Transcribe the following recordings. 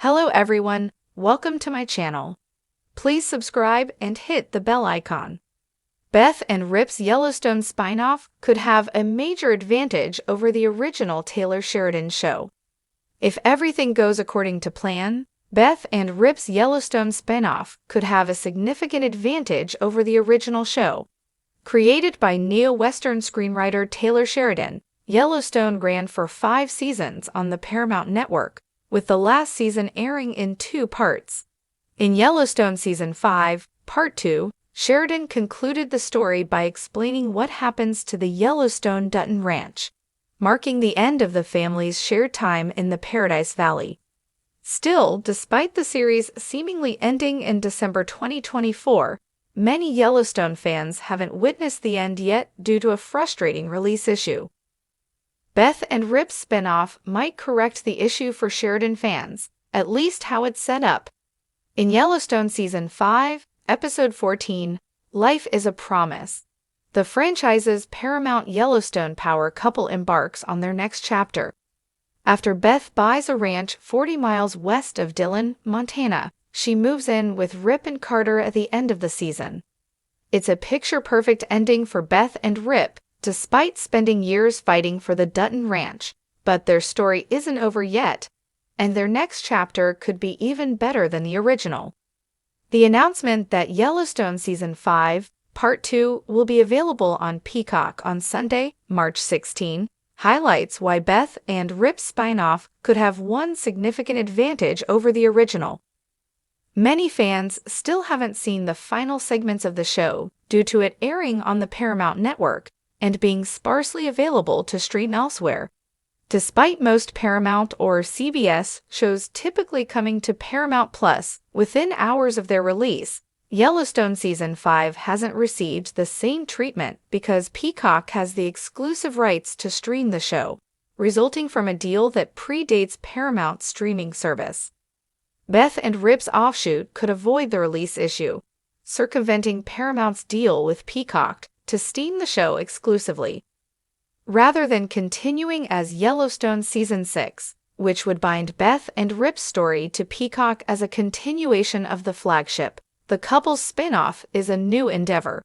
Hello everyone, welcome to my channel. Please subscribe and hit the bell icon. Beth and Rip's Yellowstone spinoff could have a major advantage over the original Taylor Sheridan show. If everything goes according to plan, Beth and Rip's Yellowstone spinoff could have a significant advantage over the original show. Created by neo-Western screenwriter Taylor Sheridan, Yellowstone ran for 5 seasons on the Paramount Network, with the last season airing in 2 parts. In Yellowstone Season 5, Part 2, Sheridan concluded the story by explaining what happens to the Yellowstone Dutton Ranch, marking the end of the family's shared time in the Paradise Valley. Still, despite the series seemingly ending in December 2024, many Yellowstone fans haven't witnessed the end yet due to a frustrating release issue. Beth and Rip's spinoff might correct the issue for Sheridan fans, at least how it's set up. In Yellowstone Season 5, Episode 14, Life is a Promise, the franchise's Paramount Yellowstone power couple embarks on their next chapter. After Beth buys a ranch 40 miles west of Dillon, Montana, she moves in with Rip and Carter at the end of the season. It's a picture-perfect ending for Beth and Rip, despite spending years fighting for the Dutton Ranch, but their story isn't over yet, and their next chapter could be even better than the original. The announcement that Yellowstone Season 5, Part 2 will be available on Peacock on Sunday, March 16, highlights why Beth and Rip's spinoff could have one significant advantage over the original. Many fans still haven't seen the final segments of the show due to it airing on the Paramount Network and being sparsely available to stream elsewhere. Despite most Paramount or CBS shows typically coming to Paramount Plus within hours of their release, Yellowstone Season 5 hasn't received the same treatment because Peacock has the exclusive rights to stream the show, resulting from a deal that predates Paramount's streaming service. Beth and Rip's offshoot could avoid the release issue, circumventing Paramount's deal with Peacock to steam the show exclusively, rather than continuing as Yellowstone Season 6, which would bind Beth and Rip's story to Peacock as a continuation of the flagship. The couple's spin-off is a new endeavor.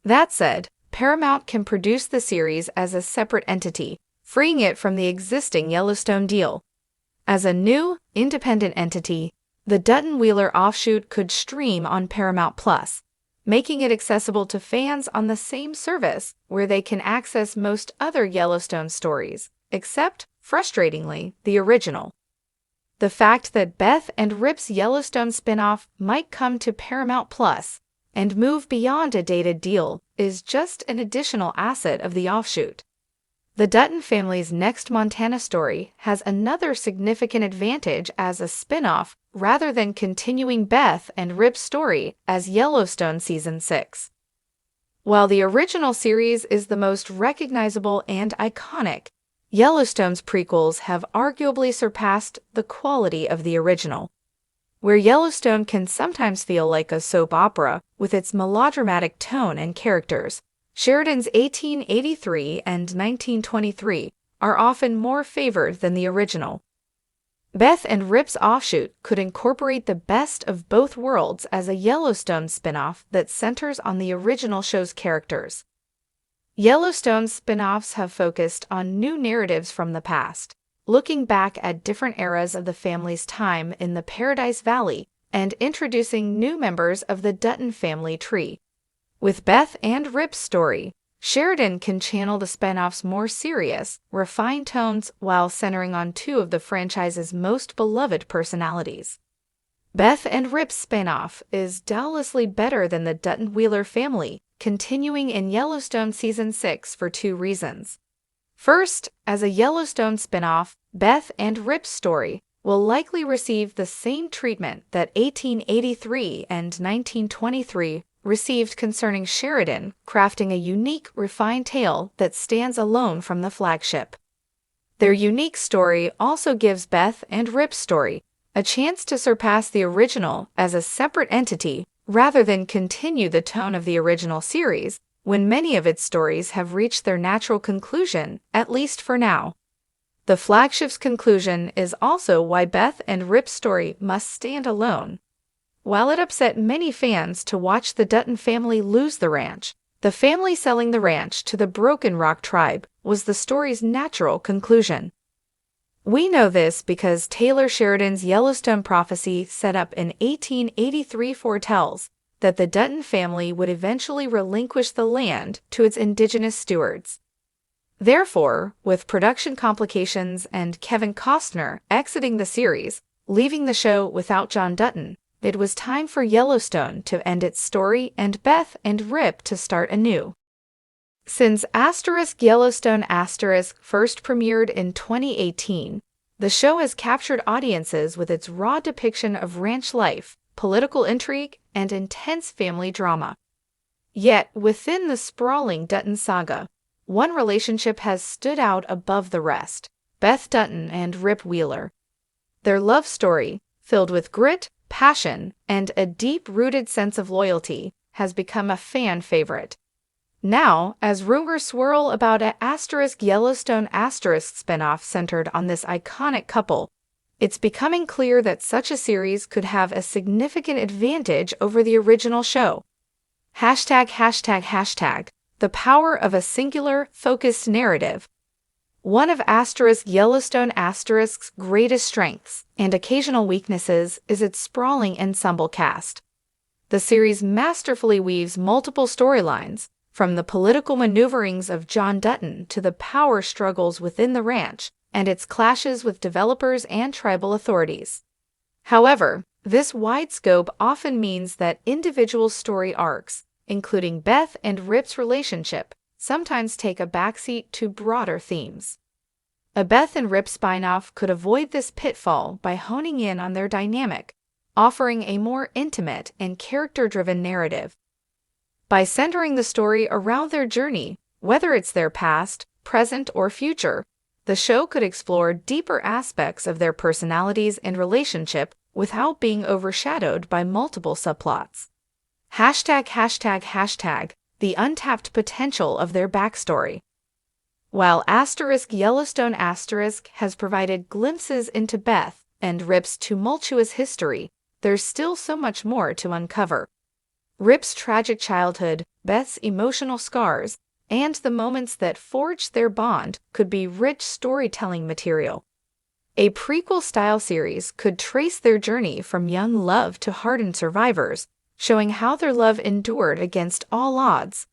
That said, Paramount can produce the series as a separate entity, freeing it from the existing Yellowstone deal. As a new, independent entity, the Dutton Wheeler offshoot could stream on Paramount Plus, making it accessible to fans on the same service where they can access most other Yellowstone stories, except, frustratingly, the original. The fact that Beth and Rip's Yellowstone spinoff might come to Paramount Plus and move beyond a dated deal is just an additional asset of the offshoot. The Dutton family's next Montana story has another significant advantage as a spinoff rather than continuing Beth and Rip's story as Yellowstone Season 6. While the original series is the most recognizable and iconic, Yellowstone's prequels have arguably surpassed the quality of the original. Where Yellowstone can sometimes feel like a soap opera with its melodramatic tone and characters, Sheridan's 1883 and 1923 are often more favored than the original. Beth and Rip's offshoot could incorporate the best of both worlds as a Yellowstone spinoff that centers on the original show's characters. Yellowstone's spin-offs have focused on new narratives from the past, looking back at different eras of the family's time in the Paradise Valley and introducing new members of the Dutton family tree. With Beth and Rip's story, Sheridan can channel the spin-off's more serious, refined tones while centering on 2 of the franchise's most beloved personalities. Beth and Rip's spin-off is doubtlessly better than the Dutton Wheeler family, continuing in Yellowstone Season 6 for 2 reasons. First, as a Yellowstone spin-off, Beth and Rip's story will likely receive the same treatment that 1883 and 1923 received concerning Sheridan crafting a unique, refined tale that stands alone from the flagship. Their unique story also gives Beth and Rip's story a chance to surpass the original as a separate entity rather than continue the tone of the original series, when many of its stories have reached their natural conclusion, at least for now. The flagship's conclusion is also why Beth and Rip's story must stand alone. While it upset many fans to watch the Dutton family lose the ranch, the family selling the ranch to the Broken Rock tribe was the story's natural conclusion. We know this because Taylor Sheridan's Yellowstone prophecy set up in 1883 foretells that the Dutton family would eventually relinquish the land to its indigenous stewards. Therefore, with production complications and Kevin Costner exiting the series, leaving the show without John Dutton, it was time for Yellowstone to end its story and Beth and Rip to start anew. Since Yellowstone first premiered in 2018, the show has captured audiences with its raw depiction of ranch life, political intrigue, and intense family drama. Yet, within the sprawling Dutton saga, one relationship has stood out above the rest: Beth Dutton and Rip Wheeler. Their love story, filled with grit, passion, and a deep-rooted sense of loyalty, has become a fan favorite. Now, as rumors swirl about a Yellowstone spinoff centered on this iconic couple, it's becoming clear that such a series could have a significant advantage over the original show. ###, the power of a singular, focused narrative. One of Yellowstone's greatest strengths and occasional weaknesses is its sprawling ensemble cast. The series masterfully weaves multiple storylines, from the political maneuverings of John Dutton to the power struggles within the ranch and its clashes with developers and tribal authorities. However, this wide scope often means that individual story arcs, including Beth and Rip's relationship, sometimes take a backseat to broader themes. A Beth and Rip spinoff could avoid this pitfall by honing in on their dynamic, offering a more intimate and character-driven narrative. By centering the story around their journey, whether it's their past, present, or future, the show could explore deeper aspects of their personalities and relationship without being overshadowed by multiple subplots. ###, the untapped potential of their backstory. While Yellowstone has provided glimpses into Beth and Rip's tumultuous history, there's still so much more to uncover. Rip's tragic childhood, Beth's emotional scars, and the moments that forged their bond could be rich storytelling material. A prequel-style series could trace their journey from young love to hardened survivors, showing how their love endured against all odds.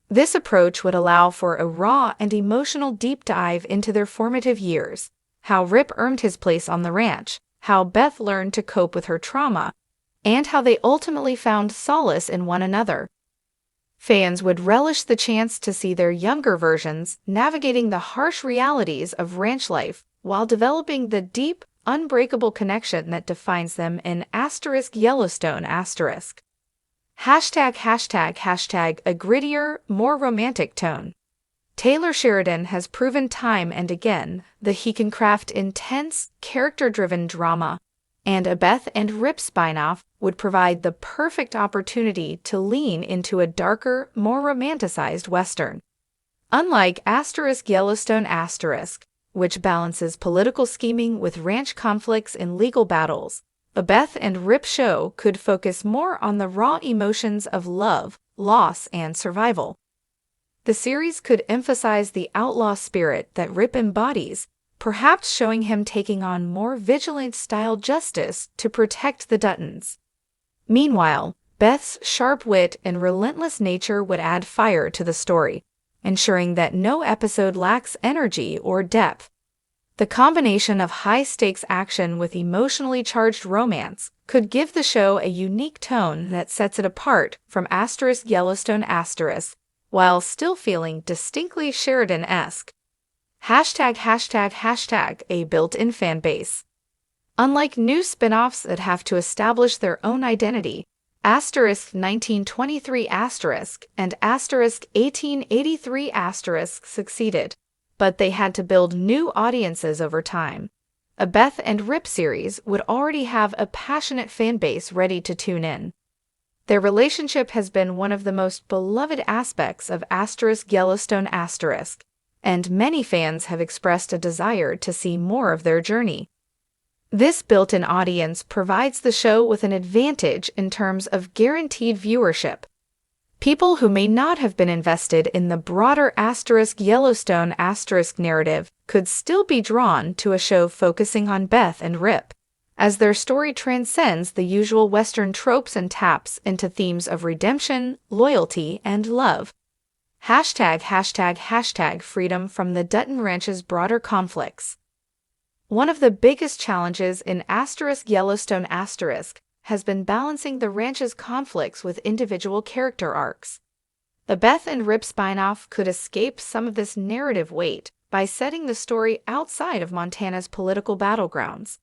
This approach would allow for a raw and emotional deep dive into their formative years, how Rip earned his place on the ranch, how Beth learned to cope with her trauma, and how they ultimately found solace in one another. Fans would relish the chance to see their younger versions navigating the harsh realities of ranch life while developing the deep, unbreakable connection that defines them in Yellowstone ###, a grittier, more romantic tone. Taylor Sheridan has proven time and again that he can craft intense, character-driven drama, and a Beth and Rip spinoff would provide the perfect opportunity to lean into a darker, more romanticized Western. Unlike Yellowstone *, which balances political scheming with ranch conflicts and legal battles, a Beth and Rip show could focus more on the raw emotions of love, loss, and survival. The series could emphasize the outlaw spirit that Rip embodies, perhaps showing him taking on more vigilante-style justice to protect the Duttons. Meanwhile, Beth's sharp wit and relentless nature would add fire to the story, ensuring that no episode lacks energy or depth. The combination of high-stakes action with emotionally charged romance could give the show a unique tone that sets it apart from Yellowstone *, while still feeling distinctly Sheridan-esque. ###, a built-in fan base. Unlike new spin-offs that have to establish their own identity, *1923* and *1883* succeeded, but they had to build new audiences over time. A Beth and Rip series would already have a passionate fan base ready to tune in. Their relationship has been one of the most beloved aspects of Yellowstone *, and many fans have expressed a desire to see more of their journey. This built-in audience provides the show with an advantage in terms of guaranteed viewership. People who may not have been invested in the broader Yellowstone narrative could still be drawn to a show focusing on Beth and Rip, as their story transcends the usual Western tropes and taps into themes of redemption, loyalty, and love. #freedom from the Dutton Ranch's broader conflicts. One of the biggest challenges in Yellowstone has been balancing the ranch's conflicts with individual character arcs. The Beth and Rip spinoff could escape some of this narrative weight by setting the story outside of Montana's political battlegrounds.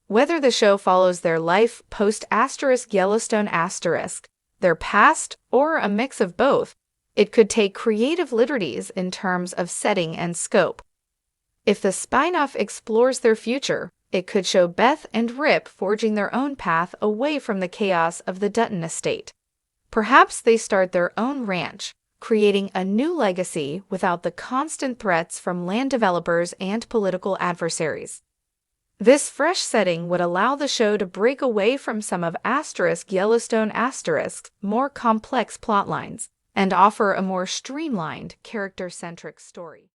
Whether the show follows their life post-Yellowstone their past, or a mix of both, it could take creative liberties in terms of setting and scope. If the spinoff explores their future, it could show Beth and Rip forging their own path away from the chaos of the Dutton estate. Perhaps they start their own ranch, creating a new legacy without the constant threats from land developers and political adversaries. This fresh setting would allow the show to break away from some of Yellowstone more complex plotlines and offer a more streamlined, character-centric story.